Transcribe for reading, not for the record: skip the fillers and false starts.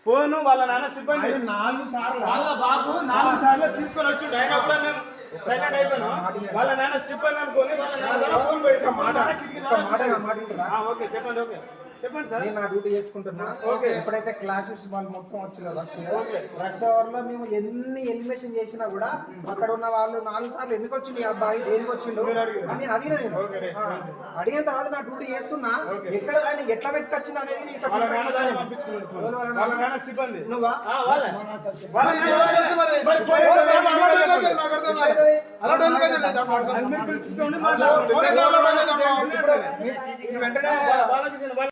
Phone వాళ్ళ నాన్న సిబ్బంది 4 సార్లు వాళ్ళ బాబు 4 సార్లు తీసుకొని వచ్చిండు. అయినా కూడా నేను సైలెంట్ అయిపోయాను. వాళ్ళ నాన్న సిబ్బంది అనుకోని వాళ్ళ నాన్న ఫోన్ పెట్టి ఓకే చెప్పండి. ఓకే చెప్పండి సార్. నేను నా డ్యూటీ చేసుకుంటున్నా. ఓకే ఎప్పుడైతే క్లాసెస్ వాళ్ళు మొత్తం వచ్చిన రష్ అవర్ లో మేము ఎన్ని ఎలిమినేషన్ చేసినా కూడా అక్కడ ఉన్న వాళ్ళు 4 సార్లు ఎందుకు వచ్చింది ఈ అబ్బాయి దేనికి వచ్చిండు అని నేను అడిగిన. అడిగిన తర్వాత నా డ్యూటీ చేస్తున్నా. ఎక్కడ ఆయన ఎట్లా పెట్టుకొచ్చిన అనేది సిబ్బంది నువ్వా వెంటనే